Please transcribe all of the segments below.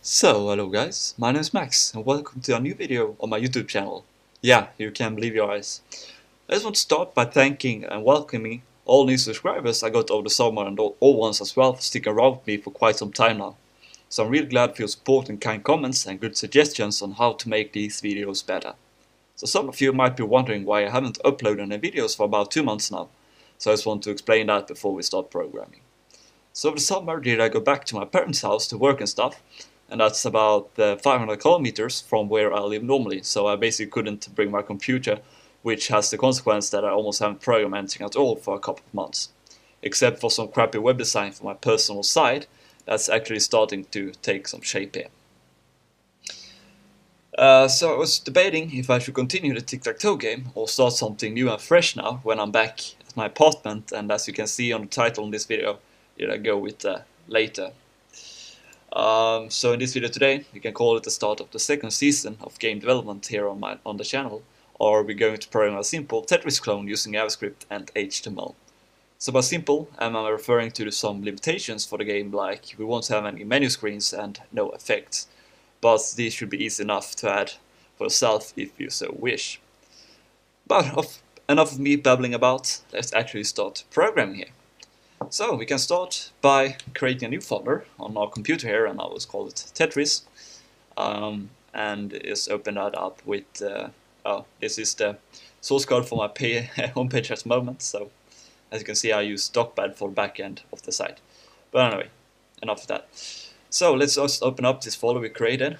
So, hello guys, my name is Max and welcome to a new video on my YouTube channel. Yeah, you can believe your eyes. I just want to start by thanking and welcoming all new subscribers I got over the summer and all old ones as well for sticking around with me for quite some time now. So I'm really glad for your support and kind comments and good suggestions on how to make these videos better. So some of you might be wondering why I haven't uploaded any videos for about 2 months now. So I just want to explain that before we start programming. So over the summer did I go back to my parents' house to work and stuff, and that's about 500 kilometers from where I live normally, so I basically couldn't bring my computer, which has the consequence that I almost haven't programmed anything at all for a couple of months. Except for some crappy web design for my personal site, that's actually starting to take some shape here. So I was debating if I should continue the tic-tac-toe game or start something new and fresh now when I'm back at my apartment, and as you can see on the title in this video, I go with later. So in this video today, you can call it the start of the second season of game development here on the channel, or we're going to program a simple Tetris clone using Javascript and HTML. So by simple, I'm referring to some limitations for the game, like we won't have any menu screens and no effects, but these should be easy enough to add for yourself if you so wish. But enough of me babbling about, let's actually start programming here. So we can start by creating a new folder on our computer here, and I will call it Tetris, and just open that up with this is the source code for my homepage at the moment. So as you can see, I use DocPad for the backend of the site. But anyway, enough of that. So let's just open up this folder we created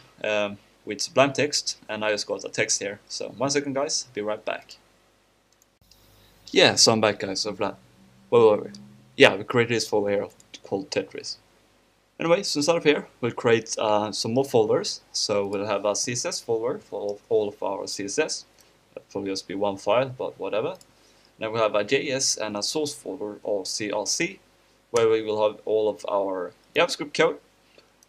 with Sublime Text, and I just got a text here. So 1 second guys, be right back. Yeah, so I'm back guys, so wait. Yeah, we created this folder here called Tetris. Anyway, so inside of here, we'll create some more folders. So we'll have a CSS folder for all of our CSS. That will just be one file, but whatever. Then we'll have a JS and a source folder, or CRC, where we will have all of our JavaScript code.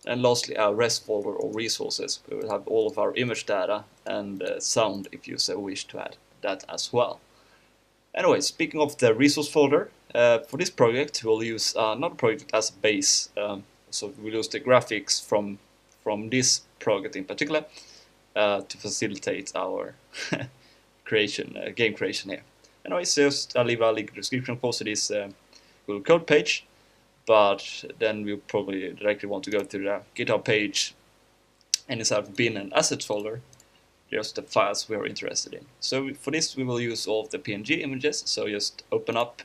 And lastly, our REST folder, or resources. We will have all of our image data and sound, if you so wish to add that as well. Anyway, speaking of the resource folder, for this project we'll use another project as a base. So we'll use the graphics from this project in particular to facilitate our creation, game creation here. Anyway, so just I'll leave a link in the description for this Google code page, but then we'll probably directly want to go to the GitHub page and inside of bin and assets folder, just the files we are interested in. So for this we will use all of the PNG images, so just open up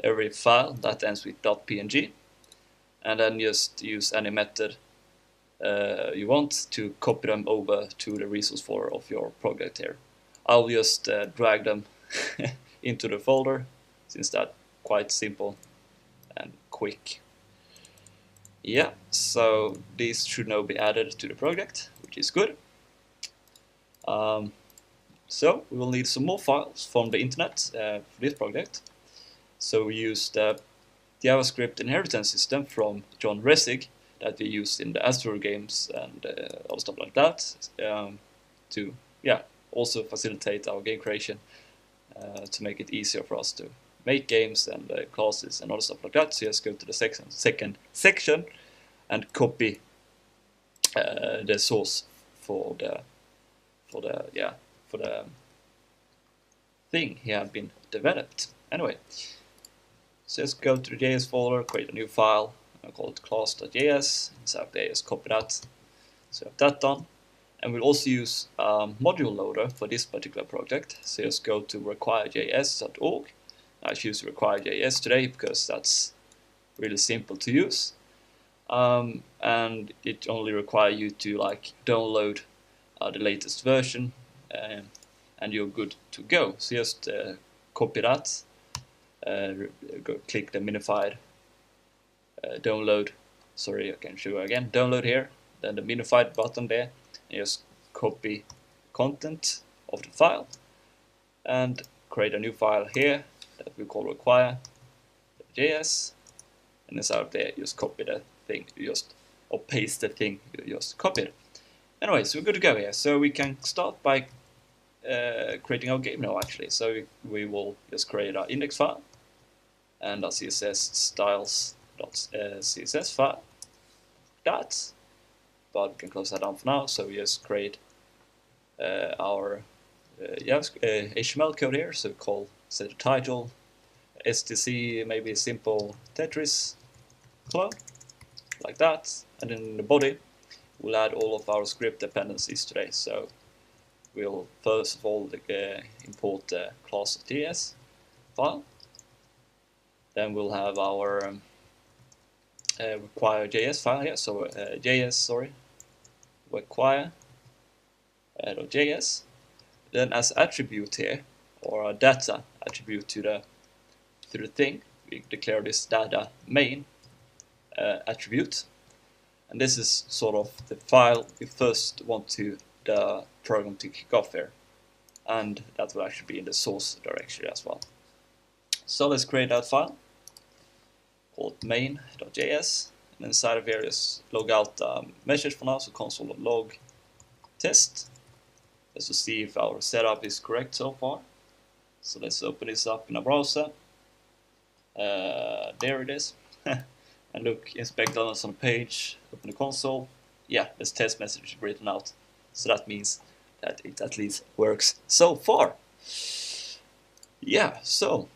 every file that ends with .png and then just use any method you want to copy them over to the resource folder of your project here. I'll just drag them into the folder, since that's quite simple and quick. Yeah, so these should now be added to the project, which is good. So we will need some more files from the internet for this project. So we used the JavaScript inheritance system from John Resig that we used in the Astro games and all stuff like that to also facilitate our game creation, to make it easier for us to make games and classes and all stuff like that. So just go to the second section and copy the source for the thing here had been developed. Anyway, so just go to the JS folder, create a new file, and call it class.js, inside there just copy that, so we have that done. And we'll also use module loader for this particular project, so just go to requirejs.org. I choose requirejs today because that's really simple to use, and it only requires you to download the latest version, and you're good to go. So just copy that, click the minified download, sorry I can show you again, download here, then the minified button there, and just copy content of the file and create a new file here that we call require.js, and inside of there just copy the thing, or paste the thing you just copied. Anyway, so we're good to go here. So we can start by creating our game now actually. So we will just create our index file and our CSS styles.css file. That. but we can close that down for now. So we just create our HTML code here. So call set the title STC, maybe a simple Tetris color, like that, and then in the body we'll add all of our script dependencies today. So we'll first of all import the class.js file. Then we'll have our require.js file here. So require.js. Then as attribute here, or a data attribute to the thing, we declare this data main attribute. And this is sort of the file we first want the program to kick off here. And that will actually be in the source directory as well. So let's create that file called main.js. And inside of here is log out message for now, so console.log test. Let's just see if our setup is correct so far. So let's open this up in a browser. There it is. And look, inspect elements on the page, open the console. Yeah, this test message is written out. So that means that it at least works so far. Yeah, so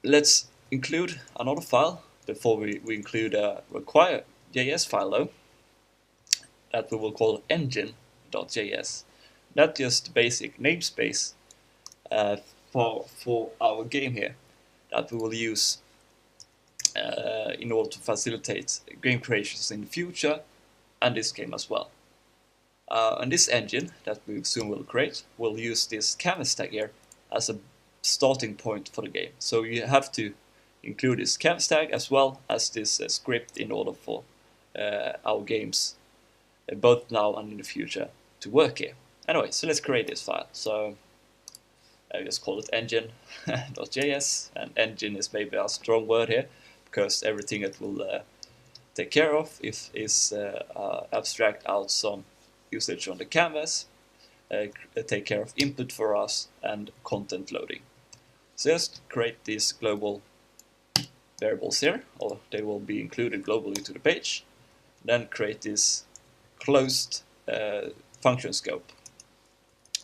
let's include another file before we include a require.js file though, that we will call engine.js. That's just the basic namespace for our game here that we will use in order to facilitate game creations in the future and this game as well. And this engine that we soon will create will use this canvas tag here as a starting point for the game. So you have to include this canvas tag as well as this script in order for our games, both now and in the future, to work here. Anyway, so let's create this file. So I just call it engine.js, and engine is maybe a strong word here because everything it will take care of is abstract out some usage on the canvas, take care of input for us, and content loading. So just create these global variables here, or they will be included globally to the page. Then create this closed function scope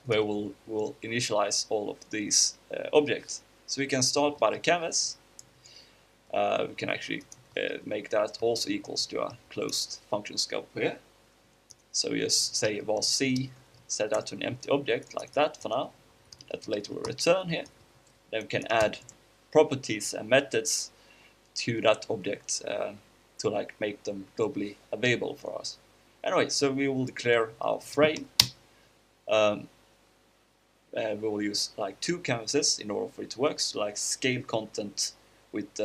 where we'll initialize all of these objects. So we can start by the canvas. We can actually make that also equals to a closed function scope here. So we just say var c, set that to an empty object like that for now. That later will return here. Then we can add properties and methods to that object to like make them globally available for us. Anyway, so we will declare our frame. We will use like 2 canvases in order for it to work, so like scale content with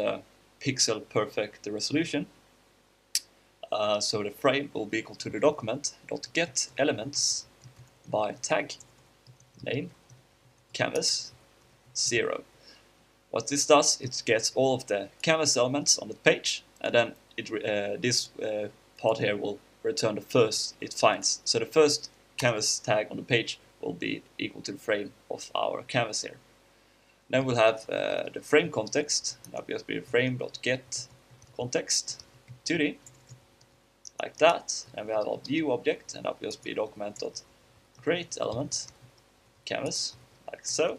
pixel perfect resolution. So the frame will be equal to the document.get elements by tag name canvas 0. What this does, it gets all of the canvas elements on the page, and then this part here will return the first it finds. So the first canvas tag on the page will be equal to the frame of our canvas here. Then we'll have the frame context. That will just be frame.get context 2D, like that. And we have our view object, and that will just be document.create element canvas, like so.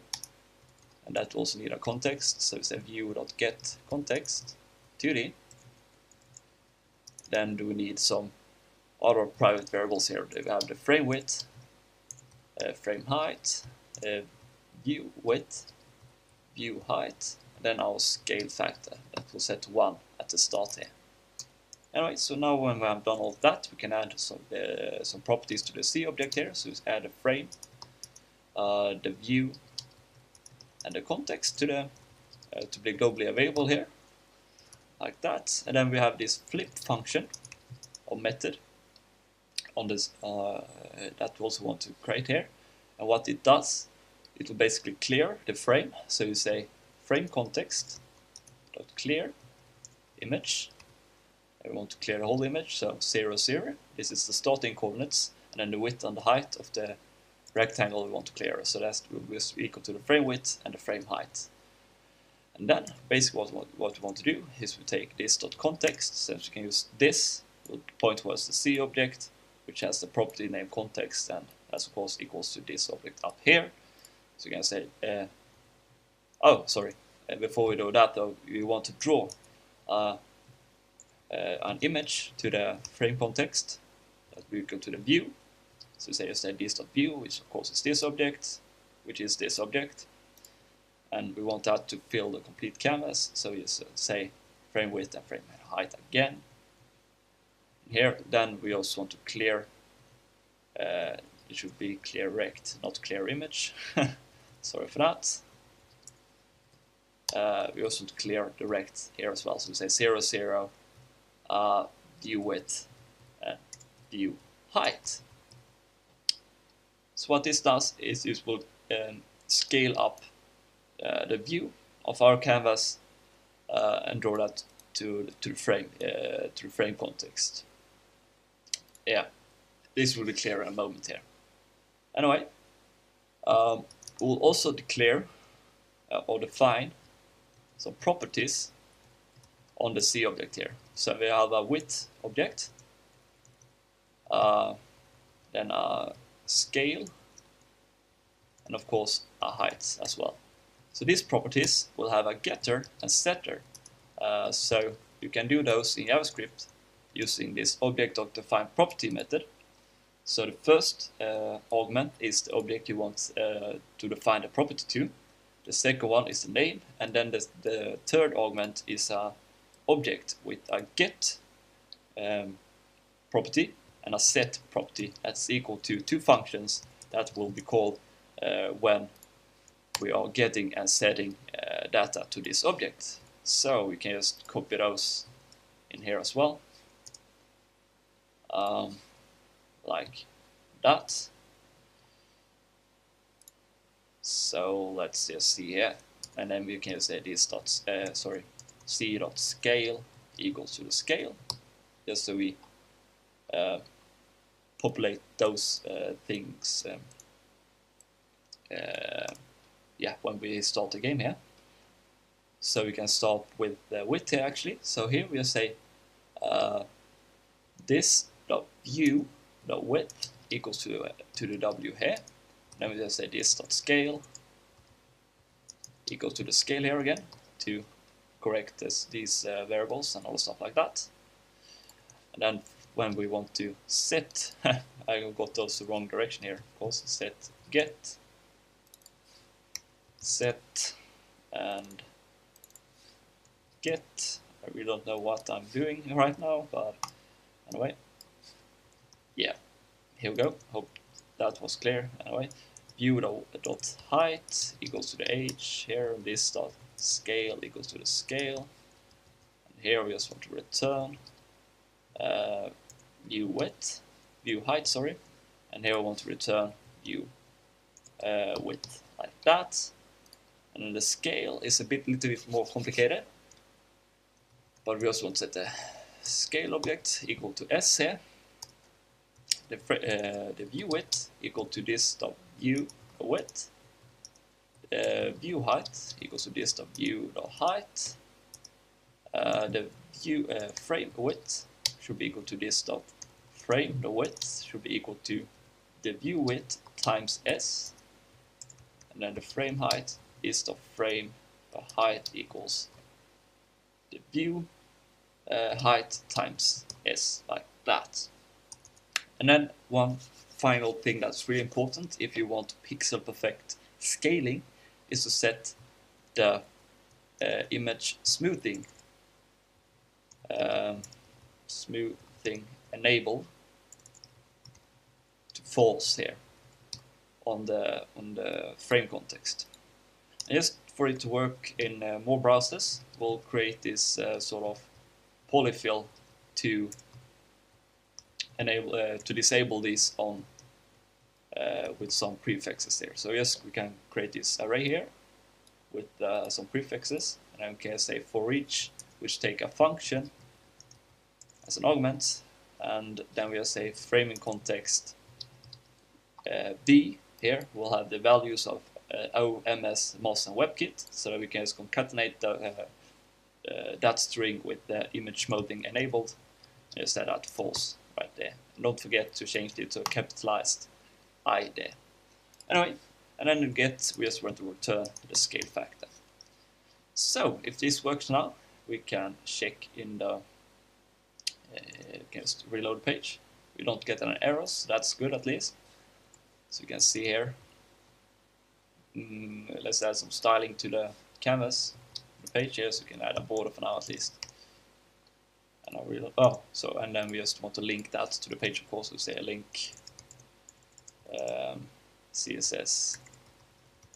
And that will also need a context, so it's a view.get context 2D. Then do we need some other private variables here? We have the frame width, frame height, view width, view height, and then our scale factor that will set to 1 at the start here. Anyway, so now when we have done all of that, we can add some properties to the C object here. So let's add a frame, the view, and the context to be globally available here, like that. And then we have this flip function or method on this that we also want to create here. And what it does, it will basically clear the frame. So you say frame context dot clear image. And we want to clear the whole image, so 0, 0. This is the starting coordinates, and then the width and the height of the rectangle we want to clear. So that's will be equal to the frame width and the frame height. And then basically what we want to do is we take this dot context, since we can use this will point towards the C object, which has the property name context, and that's of course equals to this object up here. So you can say, oh, sorry. Before we do that, though, we want to draw an image to the frame context. That we go to the view. So say this.view, which of course is this object, which is this object, and we want that to fill the complete canvas. So you say frame width and frame height again. Here, then we also want to clear. It should be clear rect, not clear image. Sorry for that. We also want to clear the rect here as well. So we say 0, 0, view width, and view height. So what this does is it will scale up the view of our canvas and draw that to the frame context. Yeah, this will be clear in a moment here. Anyway, we'll also declare or define some properties on the C object here. So we have a width object, then a scale, and of course a height as well. So these properties will have a getter and setter. So you can do those in JavaScript using this object.define property method. So the first augment is the object you want to define the property to. The second one is the name, and then the third augment is a object with a get property and a set property that's equal to two functions that will be called when we are getting and setting data to this object. So we can just copy those in here as well, like that. So let's just see here, and then we can say this c.scale equals to the scale, just so we populate those things yeah, when we start the game here. So we can start with the width here actually. So here we'll say this.view.width equals to the w here. Then we just say this.scale equals to the scale here again to correct these variables and all stuff like that. And then when we want to set, I got those the wrong direction here, of course, set get, set, and get. I really don't know what I'm doing right now, but anyway, yeah, here we go. Hope that was clear. Anyway, view.height equals to the h here, and this dot scale equals to the scale, and here we just want to return view height, sorry, and here we want to return view width, like that. And then the scale is a little bit more complicated, but we also want to set the scale object equal to s here, the view width equal to this dot view width, view height equals to this dot view dot height, the view frame width should be equal to this dot frame the width should be equal to the view width times s, and then the frame height is the frame the height equals the view height times s, like that. And then one final thing that's really important if you want pixel perfect scaling is to set the image smoothing enable to false here on the frame context. And just for it to work in more browsers, we'll create this sort of polyfill to enable to disable these on with some prefixes there. So yes, we can create this array here with some prefixes, and then we can say for each, which take a function as an augment, and then we'll say framing context b here will have the values of O, MS, MOS, and WebKit, so that we can just concatenate that string with the image smoothing enabled, just set that false right there. And don't forget to change it to a capitalized I there. Anyway, and then we just want to return the scale factor. So if this works now, we can check in the just reload the page. We don't get any errors, so that's good at least. So you can see here. Let's add some styling to the canvas, the page here, so we can add a border for now at least. And I reload. Oh, so and then we just want to link that to the page, of course. We say a link CSS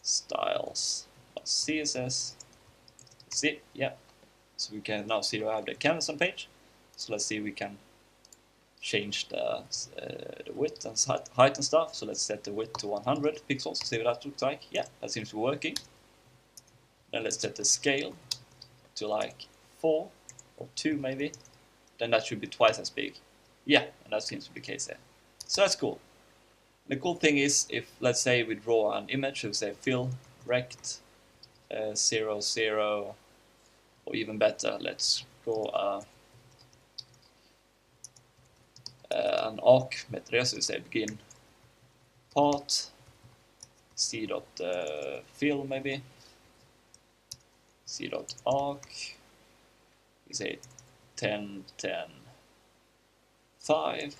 styles CSS. See, yeah. So we can now see we have the canvas on page. So let's see if we can change the width and height and stuff. So let's set the width to 100 pixels. See what that looks like. Yeah, that seems to be working. Then let's set the scale to like 4 or 2 maybe. Then that should be twice as big. Yeah, and that seems to be the case there. So that's cool. The cool thing is, if let's say we draw an image, we say fill rect 0 0, or even better, let's draw an arc method. So we say begin part c dot fill maybe c dot arc. We say 10 10 5.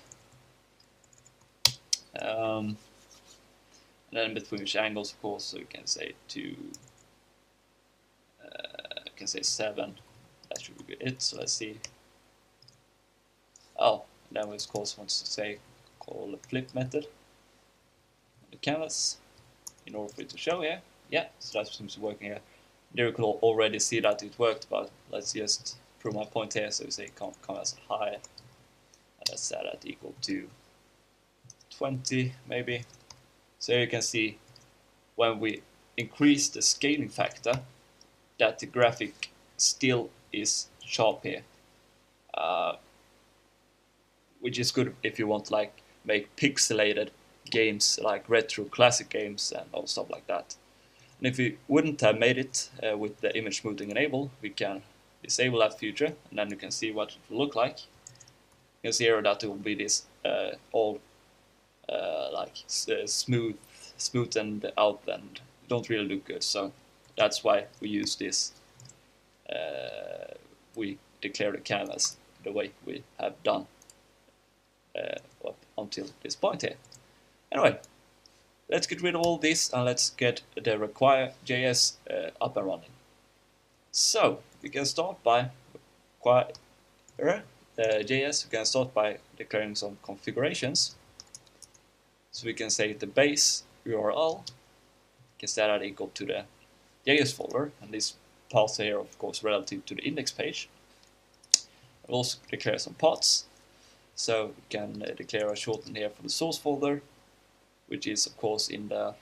And then between which angles, of course, so we can say 2. You can say 7. That should be it. So let's see. Oh, and then we of course want to say call the flip method on the canvas in order for it to show here. Yeah, so that seems to be working here. There you can already see that it worked, but let's just prove my point here. So we say canvas high, and let's set that equal to 20 maybe. So you can see when we increase the scaling factor that the graphic still is sharp here, which is good if you want to like make pixelated games like retro classic games and all stuff like that. And if we wouldn't have made it with the image smoothing enable, we can disable that feature, and then you can see what it will look like. You can see here that it will be this all smoothened out and don't really look good. So that's why we use this. We declare the canvas the way we have done up until this point here. Anyway, let's get rid of all this and let's get the require.js up and running. So we can start by require.js. We can start by declaring some configurations. So we can say the base URL, we can set that equal to the JS folder, and this path here, of course, relative to the index page. We'll also declare some paths. So we can declare a shorten here for the source folder, which is of course in the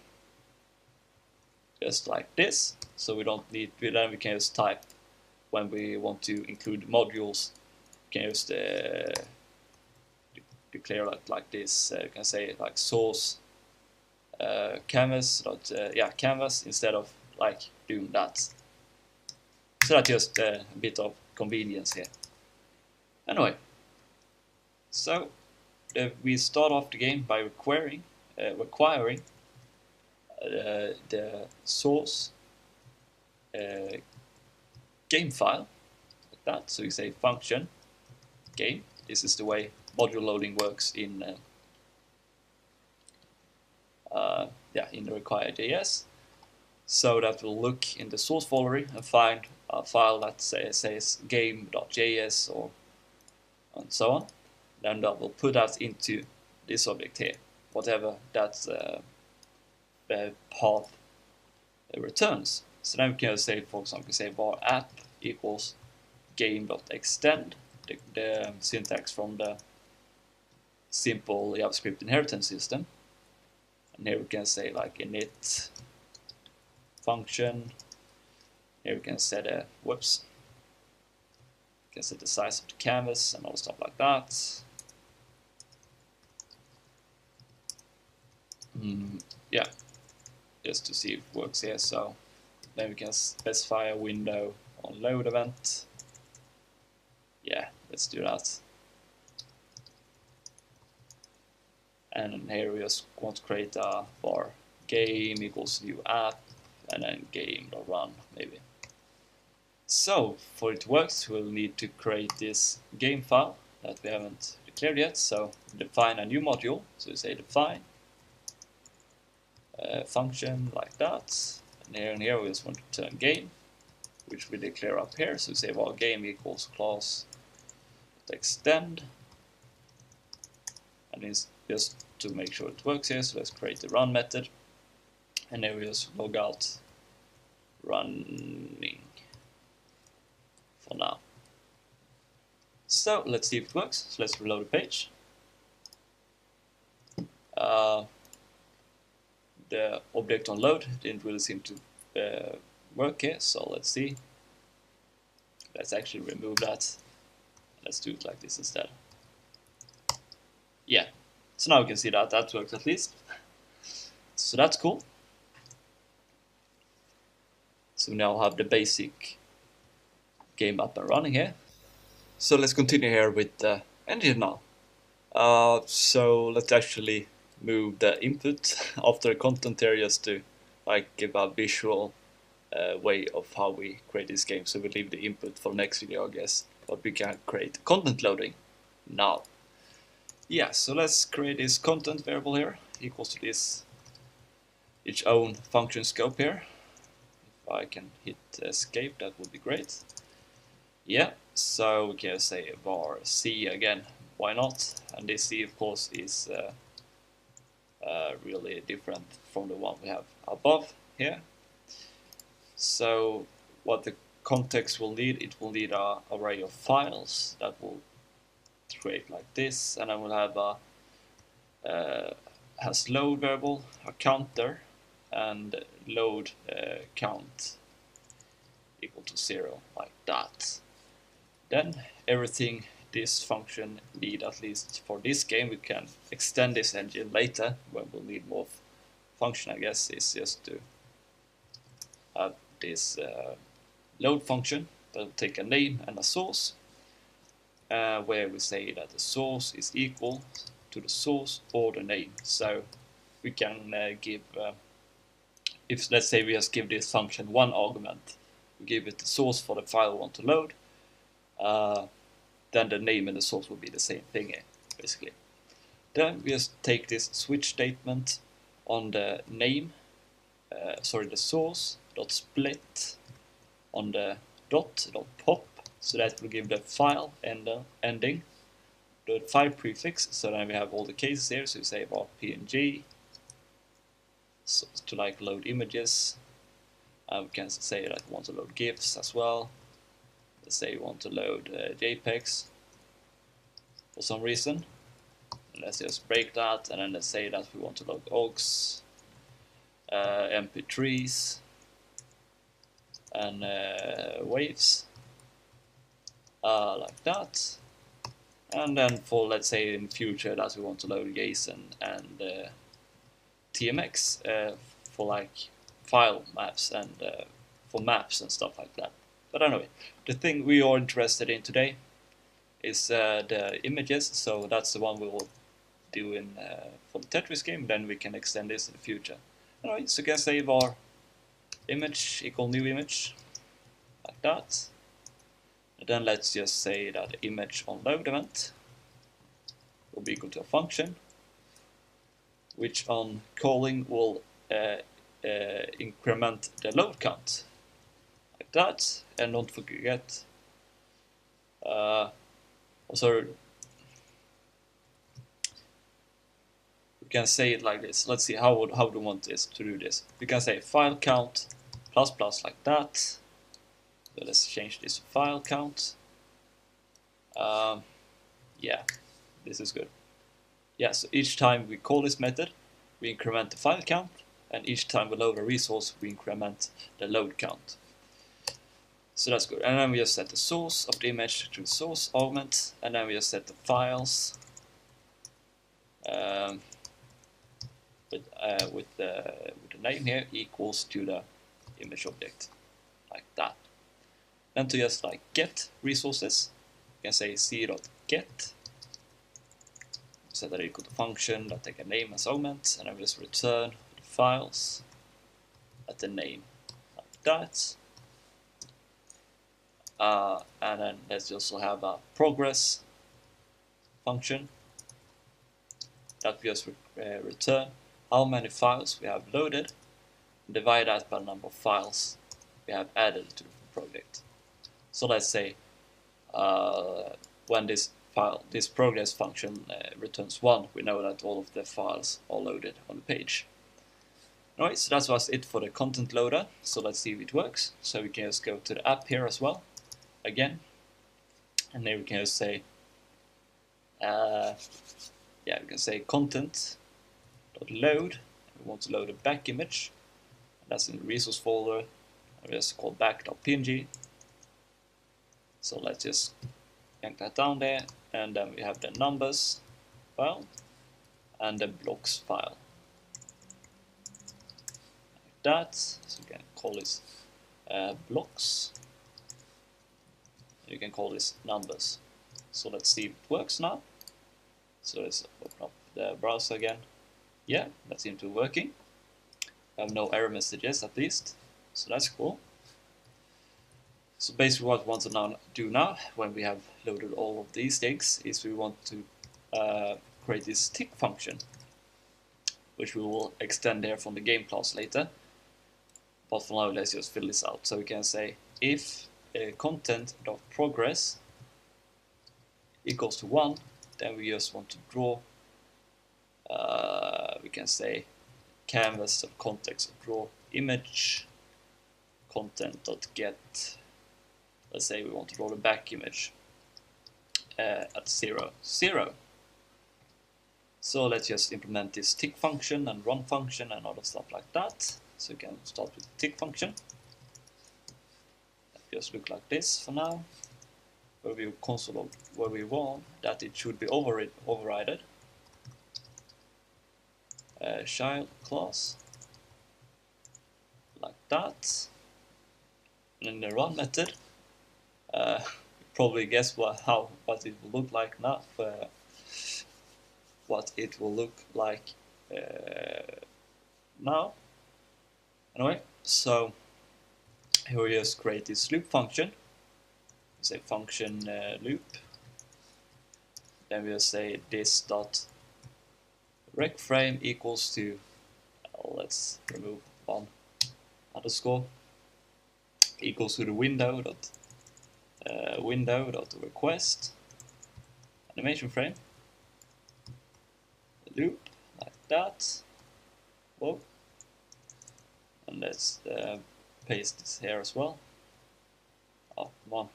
just like this. So we don't need, then we can just type when we want to include modules. We can just declare it like this. You can say like source canvas canvas instead of like doing that. So that's just a bit of convenience here. Anyway, so we start off the game by requiring the source game file like that. So you say function game. This is the way module loading works in in the require.js. So that will look in the source folder and find a file that says game.js or and so on. Then that will put that into this object here, whatever that path returns. So then we can say, for example, say var app equals game.extend, the syntax from the simple JavaScript inheritance system. And here we can say like init function. Here we can set a we can set the size of the canvas and all stuff like that. Yeah, just to see if it works here. So then we can specify a window on load event. Yeah, let's do that. and here we just want to create a var game equals new app, and then game.run maybe. So for it to work, we'll need to create this game file that we haven't declared yet. So define a new module. So we say define function like that, and here we just want to turn game, which we declare up here. So we say var game equals class extend, and it's just to make sure it works here. So let's create the run method, and then we just log out running for now. So let's see if it works. So let's reload the page. The object on load didn't really seem to work here, so let's see. Let's actually remove that. Let's do it like this instead. Yeah, so now we can see that that works at least. So that's cool. So we now have the basic game up and running here. So let's continue here with the engine now. So let's actually move the input after the content here just to like give a visual way of how we create this game. So we leave the input for next video, I guess, but we can create content loading now. Yeah, so let's create this content variable here equals to this its own function scope here. If I can hit escape, that would be great. Yeah, so we can say var c again, why not? And this c of course is really different from the one we have above here. So what the context will need, it will need an array of files that will create like this, and then we'll have a has load variable, a counter, and load count equal to 0 like that. Then everything this function need, at least for this game, we can extend this engine later when we'll need more function, I guess, is just to have this load function that will take a name and a source, where we say that the source is equal to the source or the name. So we can give, if let's say we just give this function one argument, we give it the source for the file we want to load, then the name and the source will be the same thing here, basically. Then we just take this switch statement on the name, the source dot split on the dot pop, so that will give the file ending, the file prefix. So then we have all the cases here. So we say var png, so to like load images. We can say that we want to load GIFs as well. Let's say we want to load JPEGs for some reason. Let's just break that, and then let's say that we want to load OGS, MP3s, and waves, like that. And then for, let's say in future, that we want to load JSON and TMX for like file maps and for maps and stuff like that. But anyway, the thing we are interested in today is the images, so that's the one we will do in for the Tetris game. Then we can extend this in the future. Anyway, so we can save our image equal new image like that. And then let's just say that the image on load event will be equal to a function, which on calling will increment the load count like that. And don't forget, also we can say it like this. Let's see how do we want this to do this. We can say file count plus plus like that. So let's change this to file count. Yeah, this is good. Yeah, so each time we call this method, we increment the file count, and each time we load a resource, we increment the load count. So that's good. And then we just set the source of the image to the source argument, and then we just set the files with the name here equals to the image object, like that. Then to just like get resources, you can say c.get, set that equal to function that take a name as argument, and I just return the files at the name like that. And then let's also have a progress function that we just return how many files we have loaded, and divide that by the number of files we have added to the project. So let's say when this progress function returns 1, we know that all of the files are loaded on the page. Alright, so that was it for the content loader. So let's see if it works. So we can just go to the app here as well, again, and there we can just say, we can say content.load. We want to load a back image. That's in the resource folder. And we just call back.png. So let's just yank that down there, and then we have the numbers file and the blocks file. Like that. So you can call this blocks. You can call this numbers. So let's see if it works now. So let's open up the browser again. Yeah, that seems to be working. I have no error messages at least, so that's cool. So basically what we want to do now, when we have loaded all of these things, is we want to create this tick function, which we will extend here from the game class later. But for now, let's just fill this out. So we can say if content.progress equals to 1, then we just want to draw, we can say canvas of context, draw image content.get. Let's say we want to draw the back image at 0, 0. So let's just implement this tick function and run function and other stuff like that. So we can start with the tick function. That just look like this for now, where we console where we want that it should be overridden. Child class like that, and in the run method, probably guess what it will look like now. What it will look like now. Anyway, so here we just create this loop function. Say function loop. Then we'll say this dot rec frame equals to, let's remove one underscore, equals to the window dot request animation frame loop like that. Whoa. And let's paste this here as well. Oh, come on.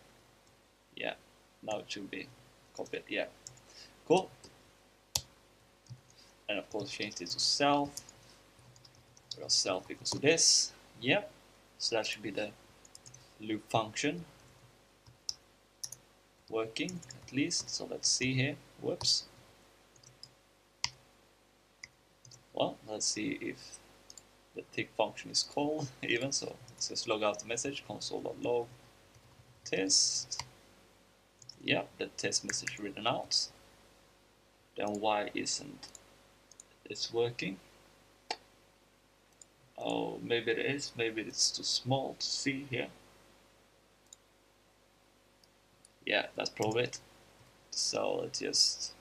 Yeah, now it should be copied. Yeah, cool. And of course change this to self, where self equals to this. Yep, so that should be the loop function working at least. So let's see here. Whoops. Well, let's see if the tick function is called even. So let's just log out the message, console.log test. Yeah, the test message written out. Then why isn't it's working? Oh, maybe it is. Maybe it's too small to see here. Yeah, that's probably it. So let's just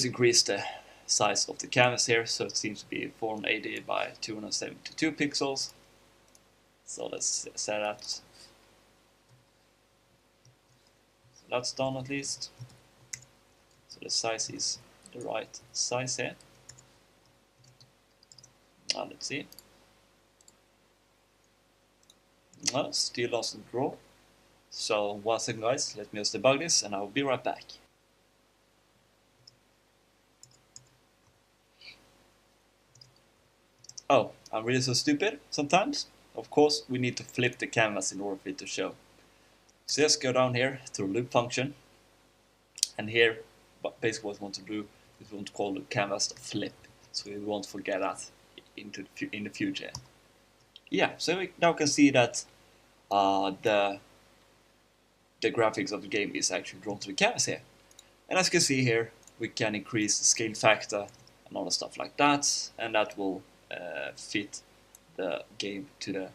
increase the size of the canvas here. So it seems to be 480 by 272 pixels. So let's set that. So that's done at least. So the size is the right size here. Now let's see. No, still doesn't draw. So one second guys, let me just debug this and I'll be right back. Oh, I'm really so stupid sometimes. Of course, we need to flip the canvas in order for it to show. So just go down here to the loop function, and here, basically what we want to do is we want to call the canvas to flip, so we won't forget that in the future. Yeah, so we now can see that the the graphics of the game is actually drawn to the canvas here. And as you can see here, we can increase the scale factor and all the stuff like that, and that will fit the game to the,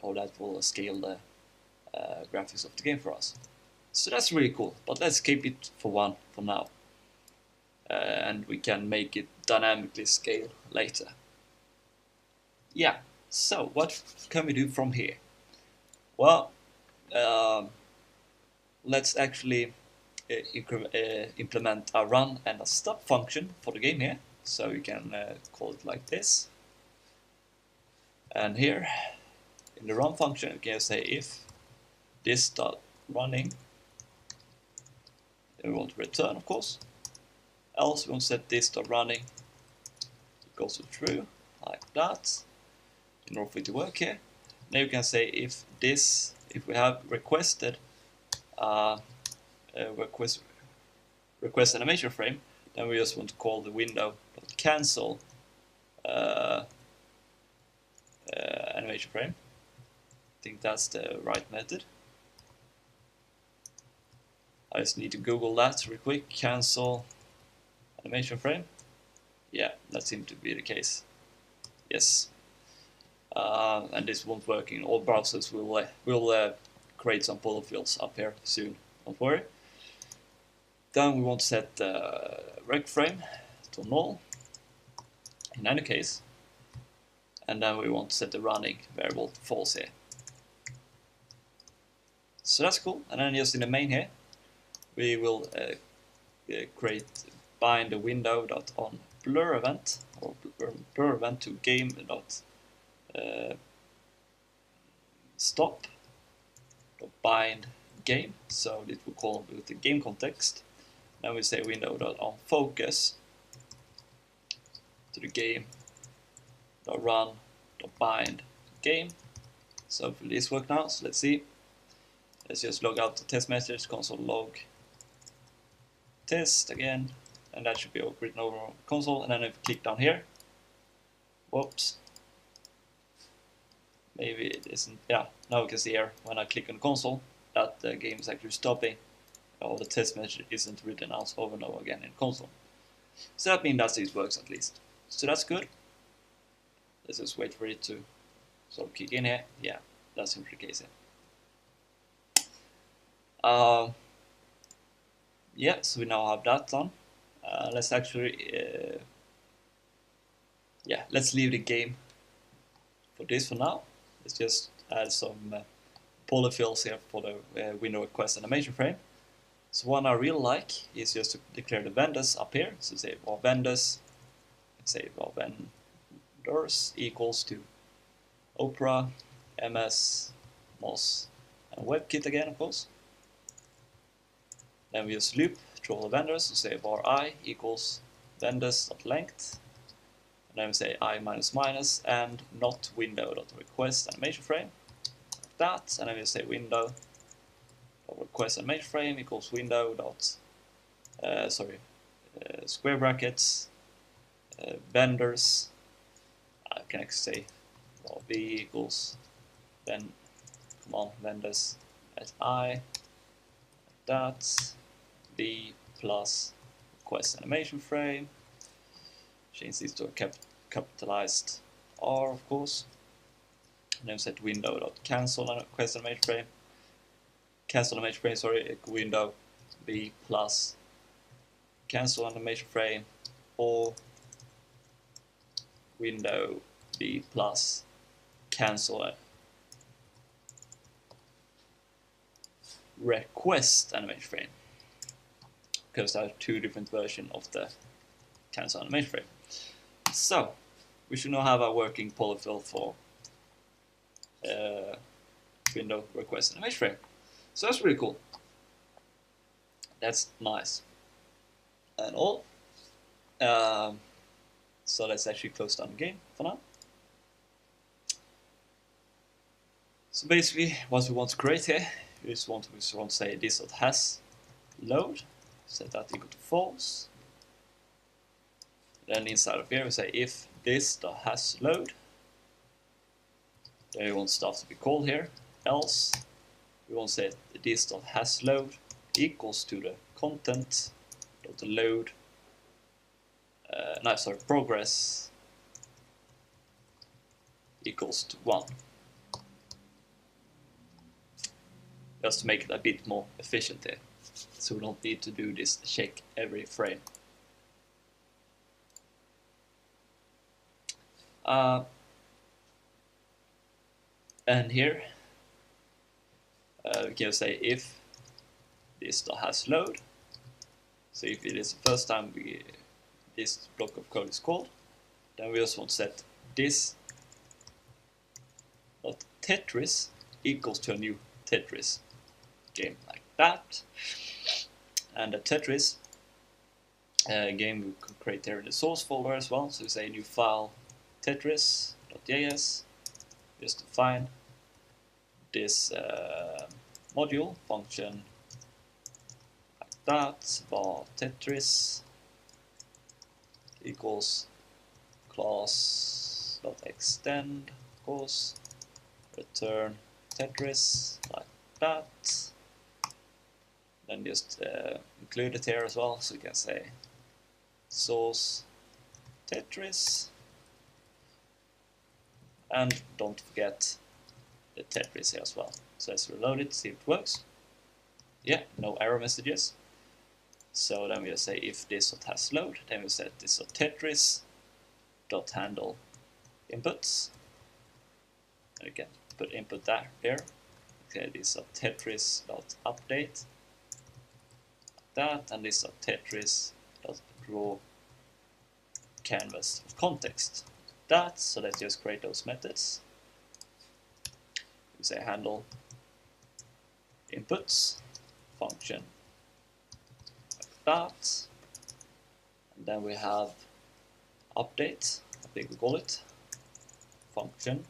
or that will scale the graphics of the game for us. So that's really cool, but let's keep it for one for now. And we can make it dynamically scale later. Yeah, so what can we do from here? Well, let's actually implement a run and a stop function for the game here. So you can call it like this. And here, in the run function, you can say if this start running, then we want to return, of course. Else we want to set this start running, it goes to true, like that, in order for it to work here. Now you can say if this, if we have requested request animation frame, then we just want to call the window.cancel animation frame. I think that's the right method. I just need to Google that real quick. Cancel animation frame. Yeah, that seems to be the case. Yes. And this won't work in all browsers. We'll create some polyfills up here soon. Don't worry. Then we want to set the rec frame to null in any case. And then we want to set the running variable to false here. So that's cool. And then just in the main here, we will bind the window.on blur event, or blur event to game.stop bind game. So it will call with the game context. Then we say window.on focus to the game.run.bind game. So will this work now? So let's see. Let's just log out the test message, console log test again, and that should be written over on console. And then if we click down here, whoops, maybe it isn't. Yeah, now we can see here when I click on console that the game is actually stopping, or the test message isn't written out over and over again in console. So that means that it works at least. So that's good. Let's just wait for it to sort of kick in here. Yeah, that's the case here. Yeah, so we now have that done. Let's actually, yeah, let's leave the game for this for now. Let's just add some polyfills here for the window request animation frame. So one I really like is just to declare the vendors up here. So say var vendors, say var vendors equals to Opera, MS, MOS, and WebKit again, of course. Then we just loop through all the vendors, so say var I equals vendors.length, and then we say I minus minus and not window.request animation frame, like that, and then we say window.request animation frame equals square brackets, vendors, I can actually say var B equals vendors at I, like that. B plus request animation frame. Change this to a capitalized R, of course. And then set window.cancel request animation frame. Cancel animation frame, sorry, window B plus cancel animation frame, or window B plus cancel request animation frame, because there are two different versions of the cancel animation frame. So we should now have a working polyfill for window request animation frame. So that's really cool. That's nice and all. So let's actually close down the game for now. So basically what we want to create here, we just want to say this.has load, set that equal to false. Then inside of here we say if this.has load, then we want stuff to be called here, else we want to say this.hasLoad equals to the content.load progress equals to 1. Just to make it a bit more efficient here, so we don't need to do this check every frame. And here we can say if this.hasLoad. So if it is the first time this block of code is called, then we also want to set this.Tetris equals to a new Tetris game, like that. And the Tetris game we could create here in the source folder as well. So we say new file tetris.js, just define this module function like that, var tetris equals class.extend, of course, return tetris like that. Then just include it here as well, so you can say source tetris, and don't forget the tetris here as well. So let's reload it, see if it works. Yeah, no error messages. So then we'll say if this.hasLoad, then we'll set this.tetris.handle inputs. And we can put input there here. Okay, this.tetris.update. That, and this.tetris.draw canvas of context. That, so let's just create those methods. We say handle inputs function like that, and then we have update, I think we call it, function,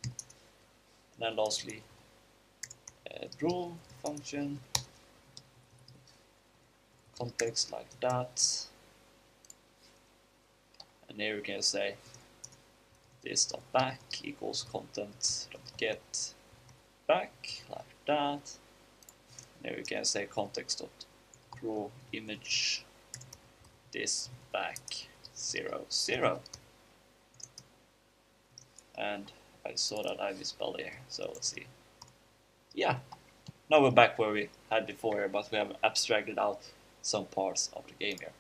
and then lastly draw function, context like that, and here we can say this.back equals content.get back like that. And here we can say context.draw image this back 0 0. And I saw that I misspelled here, so let's see. Yeah, now we're back where we had before here, but we have abstracted out some parts of the game here.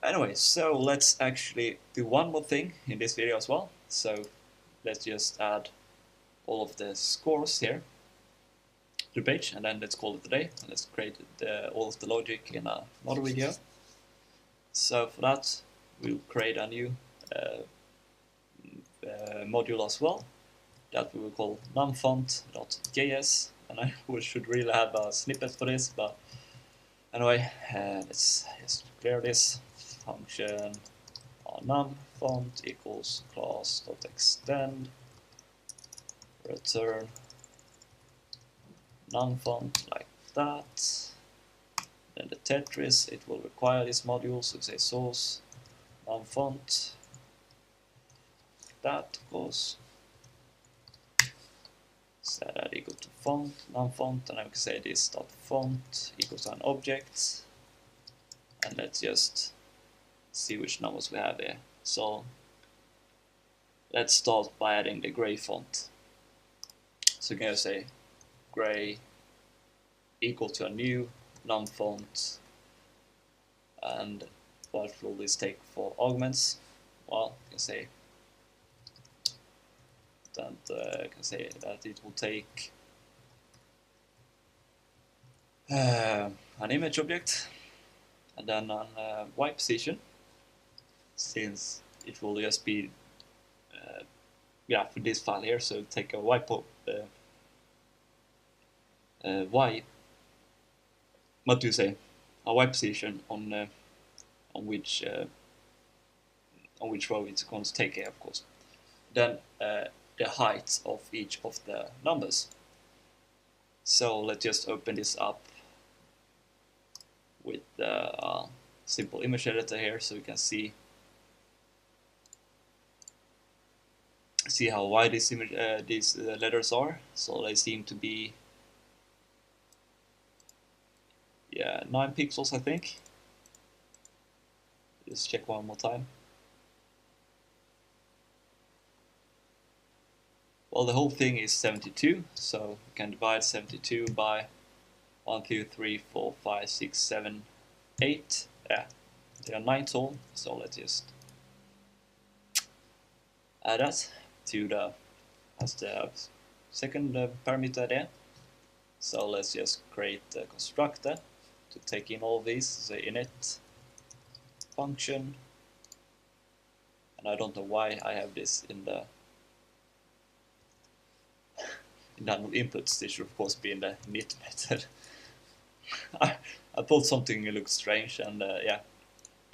Anyway, so let's actually do one more thing in this video as well. So let's just add all of the scores here to the page, and then let's call it a day. And let's create all of the logic in another video. So for that, we'll create a new module as well that we will call numfont.js. And I should really have a snippet for this, but anyway, let's just clear this. Function numfont equals class.extend, return numfont like that. Then the Tetris, it will require this module, so we say source numfont, that of course. Set that equal to font numfont, and I can say this dot font equals to an object, and let's just see which numbers we have here. So let's start by adding the gray font. So you can say gray equal to a new num font, and what will this take for arguments? Well, you can say that it will take an image object and then a y position, since it will just be for this file here. So take a y what do you say, a y position on which row it's going to take here, of course. Then the height of each of the numbers. So let's just open this up with the simple image editor here, so you can see see how wide these letters are. So they seem to be 9 pixels, I think. Just check one more time. Well, the whole thing is 72, so we can divide 72 by 1, 2, 3, 4, 5, 6, 7, 8. Yeah, there are 9 tall, so let's just add that to the second parameter there. So let's just create a constructor to take in all these, say init function, and I don't know why I have this in the inputs. This should of course be in the init method. I thought something looked strange, and yeah,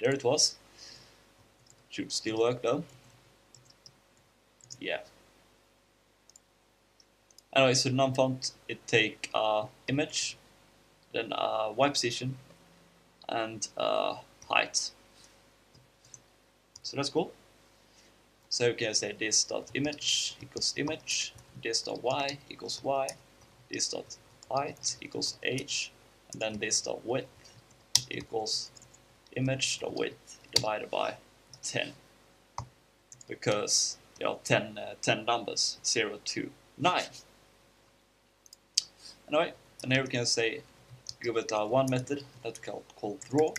there it was. Should still work though. Yeah. Anyway, so num font, it take image, then y position, and height. So that's cool. So you can say this dot image equals image, this dot y equals y, this dot height equals h, and then this dot width equals image dot width divided by 10, because there are 10 numbers, 0 to 9. Anyway, and here we can say give it one method that's called draw.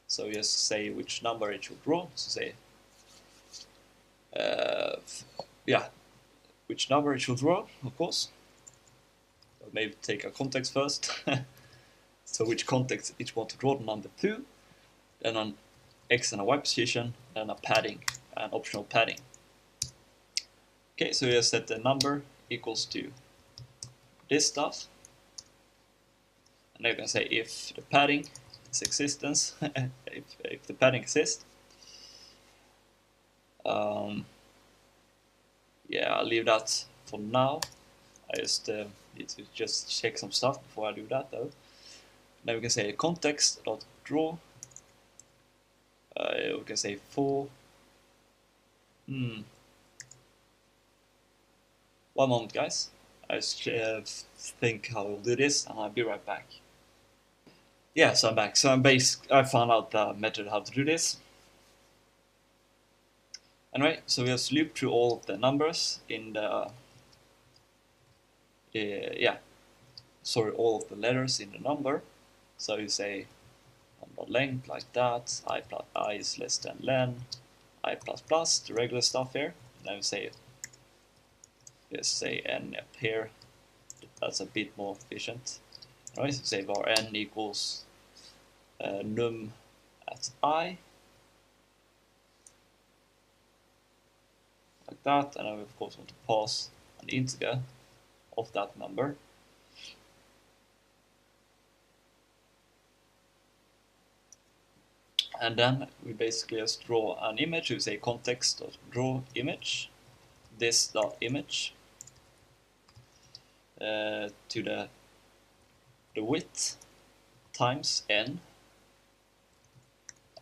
So just say which number it should draw. So say which number it should draw, of course. So maybe take a context first. So which context it want to draw the number to, then an x and a y position, and a padding, an optional padding. Okay, so you set the number equals to this stuff, and then you can say if the padding is existence, if the padding exists. Yeah, I'll leave that for now. I just need to just check some stuff before I do that though. Then we can say context.draw. We can say for. One moment, guys. I just think how we'll do this, and I'll be right back. Yeah, so I'm back. So I found out the method how to do this. Anyway, so we just loop through all of the numbers in the all of the letters in the number. So you say number length like that, I is less than len, I plus plus, the regular stuff here. And then we say just say n up here. That's a bit more efficient. Alright, so say var n equals num at I. Like that, and I of course want to pass an integer of that number. And then we basically just draw an image. We say context.draw image, this dot image to the width times n,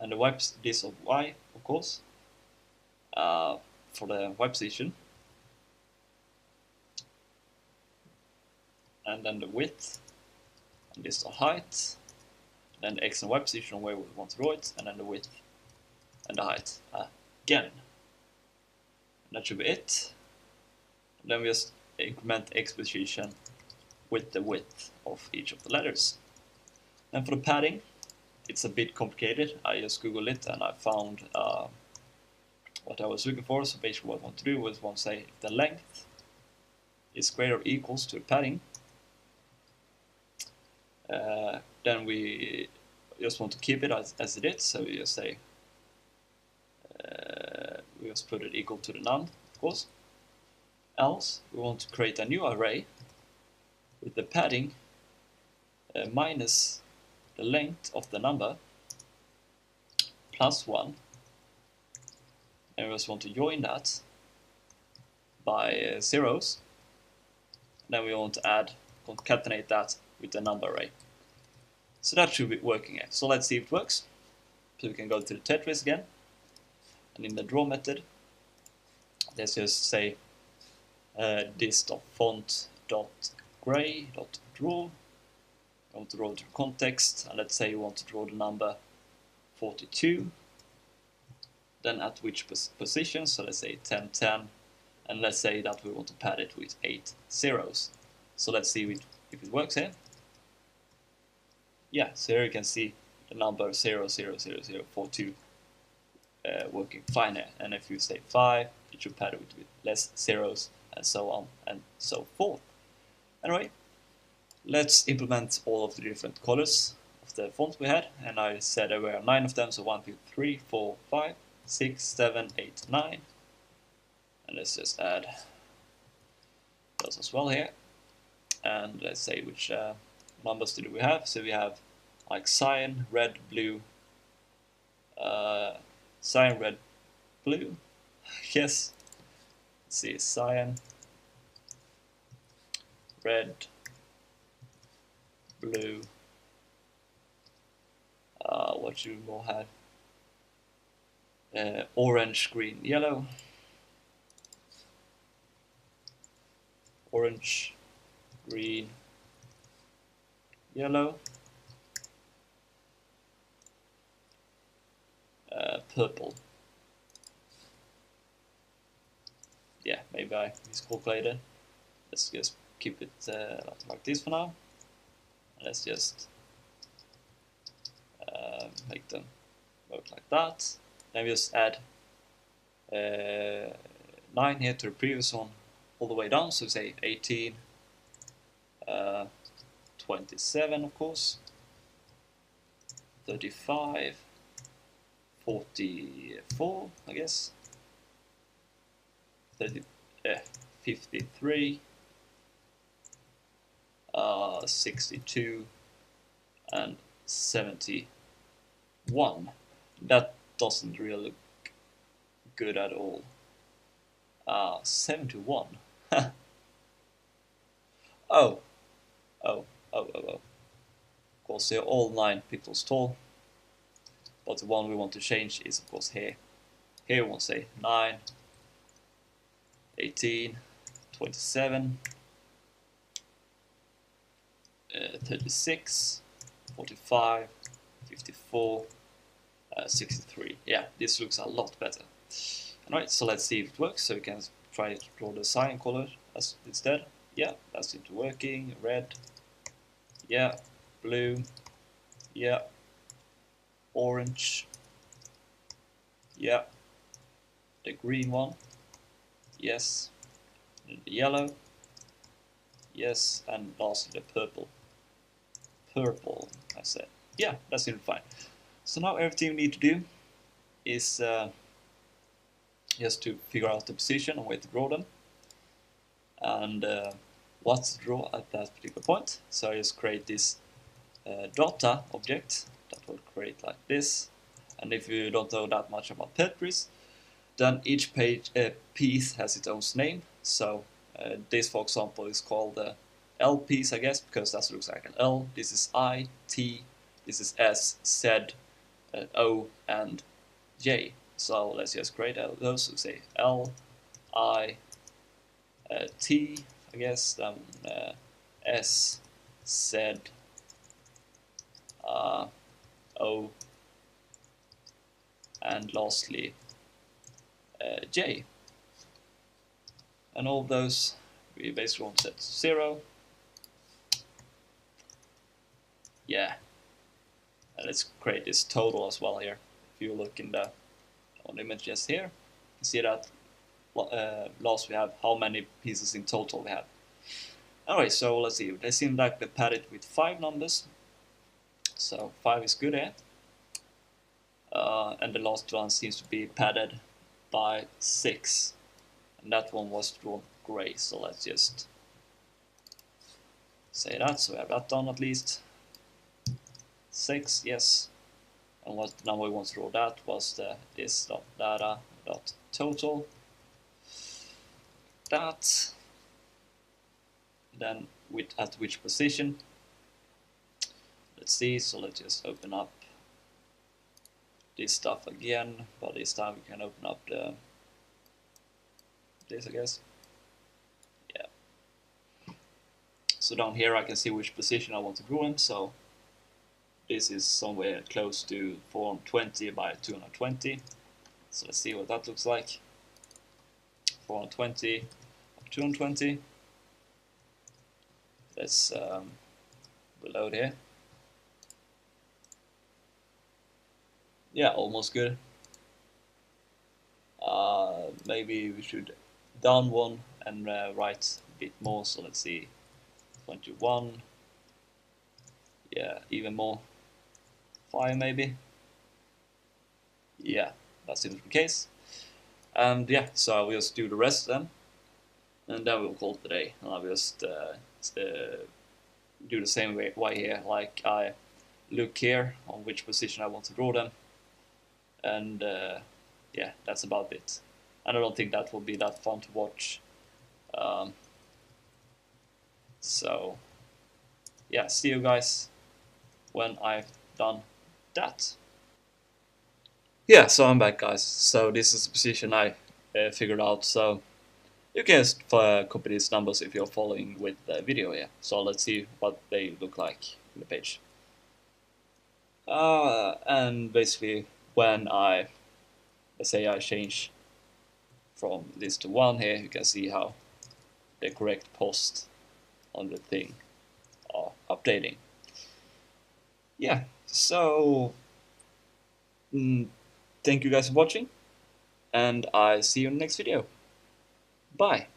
and the this of y, of course, for the y position, and then the width, and this the height, then the x and y position where we want to draw it, and then the width and the height again. And that should be it. And then we just increment x position with the width of each of the letters. And for the padding, it's a bit complicated. I just googled it and I found what I was looking for. So basically what I want to do was want to say if the length is greater or equals to the padding, then we just want to keep it as it is. So we just say we just put it equal to the none, of course. Else we want to create a new array with the padding minus the length of the number plus 1, and we just want to join that by zeros, and then we want to concatenate that with the number array. So that should be working here. So let's see if it works. So we can go to the Tetris again, and in the draw method let's just say this.font.gray.draw. I want to draw the context, and let's say you want to draw the number 42. Then at which position, so let's say 10, 10, and let's say that we want to pad it with 8 zeros. So let's see if it works here. Yeah, so here you can see the number 0000042 working fine here. And if you say 5, it should pad it with less zeros, and so on and so forth. Anyway, let's implement all of the different colors of the font we had, and I said there were 9 of them, so 1, 2, 3, 4, 5, 6, 7, 8, 9. And let's just add those as well here. And let's say which numbers do we have. So we have like cyan, red, blue, cyan, red, blue. Yes. Let's see, cyan, red, blue. What do we more have? Orange, green, yellow. Orange, green, yellow. Purple. Yeah, maybe I miscalculated. Let's just keep it like this for now. Let's just make them work like that. Then we just add 9 here to the previous one all the way down, so say 18, 27 of course, 35, 44 I guess, 53, 62 and 71. That doesn't really look good at all. 71. Oh. Of course, they're all 9 pixels tall, but the one we want to change is of course here. Here we want to say 9, 18, 27, 36, 45, 54, 63. Yeah, this looks a lot better. Alright, so let's see if it works. So we can try to draw the cyan color as instead. Yeah, that seems to be working. Red. Yeah. Blue. Yeah. Orange. Yeah. The green one. Yes. And the yellow. Yes. And lastly the purple. Purple, I said. Yeah, that seems fine. So now everything we need to do is just to figure out the position and where to draw them, and what to draw at that particular point. So I just create this data object that will create like this. And if you don't know that much about Tetris, then each piece has its own name. So this, for example, is called the L piece, I guess, because that looks like an L. This is I, T, this is S, Z, O, and J. So let's just create those. So say L, I, T, I guess, then S, Z, O, and lastly J. And all of those we basically want to set to 0. Yeah. And let's create this total as well here. If you look in the image just here, you see that last we have how many pieces in total we have. Alright, so let's see. They seem like they padded with 5 numbers. So 5 is good here. And the last one seems to be padded by 6. And that one was drawn gray. So let's just say that. So we have that done at least. 6, yes. And what number we want to draw that was this.data.total. That. Then at which position. Let's see, so let's just open up this stuff again, but this time we can open up this, I guess. Yeah. So down here I can see which position I want to draw in. So this is somewhere close to 420 by 220. So let's see what that looks like. 420 by 220. Let's reload here. Yeah, almost good. Maybe we should down one and write a bit more. So let's see, 21. Yeah, even more. 5 maybe. Yeah, that seems the case. And yeah, so I'll just do the rest then, and then we'll call it the day. And I'll just do the same way here, like I look here on which position I want to draw them, and yeah, that's about it. And I don't think that will be that fun to watch. So yeah, see you guys when I've done that. Yeah, so I'm back, guys. So this is the position I figured out. So you can just copy these numbers if you're following with the video here. So let's see what they look like in the page. And basically, when let's say I change from this to 1 here, you can see how the correct post on the thing are updating. Yeah, so thank you guys for watching, and I see you in the next video. Bye.